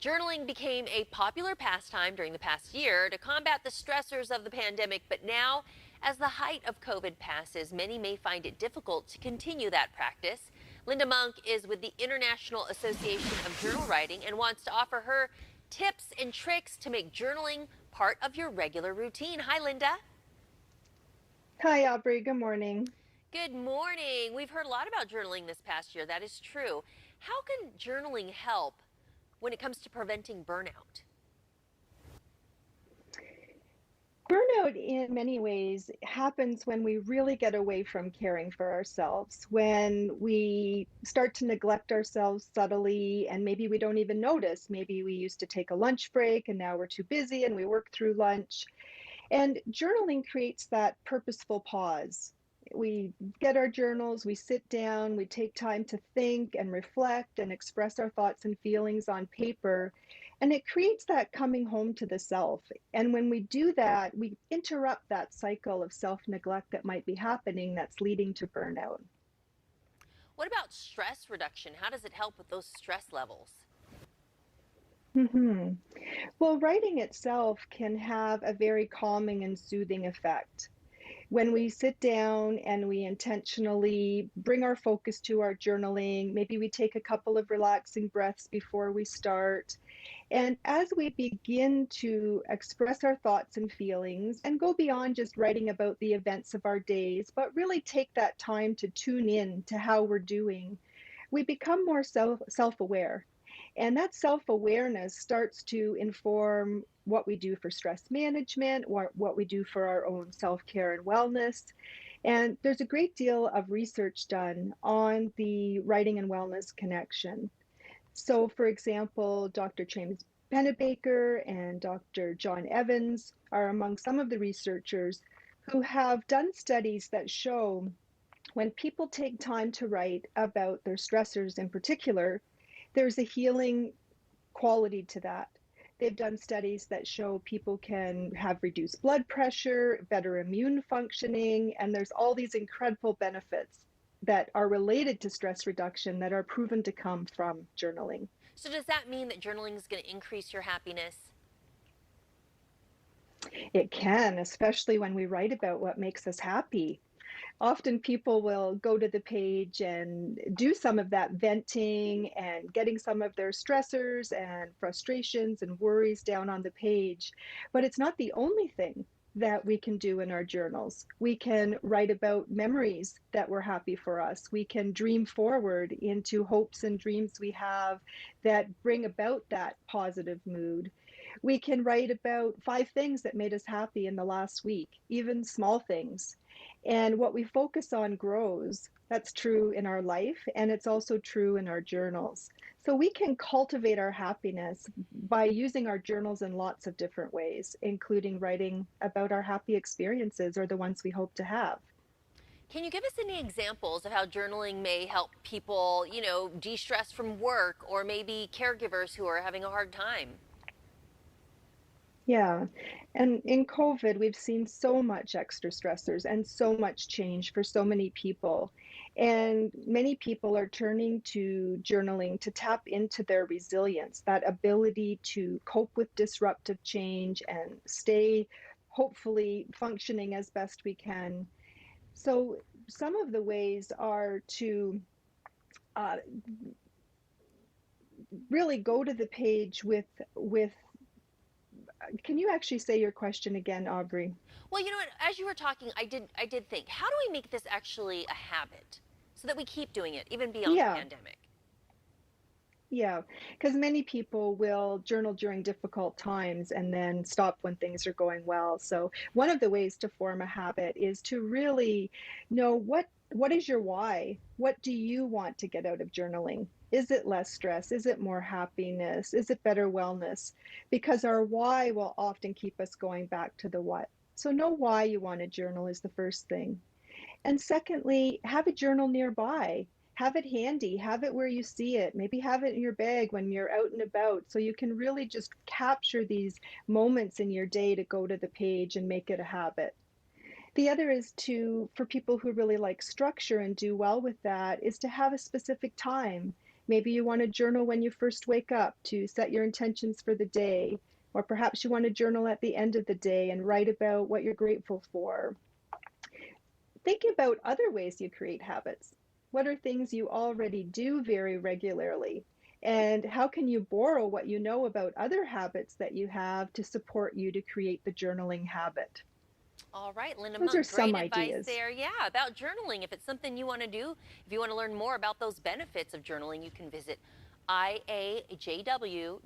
Journaling became a popular pastime during the past year to combat the stressors of the pandemic, but now, as the height of COVID passes, many may find it difficult to continue that practice. Linda Monk is with the International Association of Journal Writing and wants to offer her tips and tricks to make journaling part of your regular routine. Hi, Linda. Hi, Aubrey. Good morning. Good morning. We've heard a lot about journaling this past year. That is true. How can journaling help when it comes to preventing burnout? Burnout, in many ways, happens when we really get away from caring for ourselves, when we start to neglect ourselves subtly, and maybe we don't even notice. Maybe we used to take a lunch break and now we're too busy and we work through lunch. And journaling creates that purposeful pause. We get our journals, we sit down, we take time to think and reflect and express our thoughts and feelings on paper. And it creates that coming home to the self. And when we do that, we interrupt that cycle of self neglect that might be happening that's leading to burnout. What about stress reduction? How does it help with those stress levels? hmm Well, writing itself can have a very calming and soothing effect. When we sit down and we intentionally bring our focus to our journaling, maybe we take a couple of relaxing breaths before we start. And as we begin to express our thoughts and feelings and go beyond just writing about the events of our days, but really take that time to tune in to how we're doing, we become more self-aware. And that self-awareness starts to inform what we do for stress management, what we do for our own self-care and wellness. And there's a great deal of research done on the writing and wellness connection. So, for example, Dr. James Pennebaker and Dr. John Evans are among some of the researchers who have done studies that show when people take time to write about their stressors in particular, there's a healing quality to that. They've done studies that show people can have reduced blood pressure, better immune functioning, and there's all these incredible benefits that are related to stress reduction that are proven to come from journaling. So, does that mean that journaling is going to increase your happiness? It can, especially when we write about what makes us happy. Often people will go to the page and do some of that venting and getting some of their stressors and frustrations and worries down on the page. But it's not the only thing that we can do in our journals. We can write about memories that were happy for us. We can dream forward into hopes and dreams we have that bring about that positive mood. We can write about 5 things that made us happy in the last week, even small things. And what we focus on grows. That's true in our life, and it's also true in our journals. So we can cultivate our happiness by using our journals in lots of different ways, including writing about our happy experiences or the ones we hope to have. Can you give us any examples of how journaling may help people, de stress from work or maybe caregivers who are having a hard time? Yeah. And in COVID, we've seen so much extra stressors and so much change for so many people. And many people are turning to journaling to tap into their resilience, that ability to cope with disruptive change and stay hopefully functioning as best we can. So some of the ways are to uh, really go to the page with. Can you actually say your question again, Aubrey? Well, you know what? As you were talking, I did think, how do we make this actually a habit so that we keep doing it even beyond the Yeah, pandemic? yeah, because many people will journal during difficult times and then stop when things are going well. So one of the ways to form a habit is to really know what is your why? What do you want to get out of journaling? Is it less stress? Is it more happiness? Is it better wellness? Because our why will often keep us going back to the what. So know why you want to journal is the first thing. And secondly, have a journal nearby. Have it handy, have it where you see it. Maybe have it in your bag when you're out and about so you can really just capture these moments in your day to go to the page and make it a habit. The other is to, for people who really like structure and do well with that, is to have a specific time. Maybe you want to journal when you first wake up to set your intentions for the day, or perhaps you want to journal at the end of the day and write about what you're grateful for. Think about other ways you create habits. What are things you already do very regularly? And how can you borrow what you know about other habits that you have to support you to create the journaling habit? All right, Linda Those are Monk, some great advice ideas. there. Yeah, about journaling. If it's something you want to do, if you want to learn more about those benefits of journaling, you can visit iajw.org.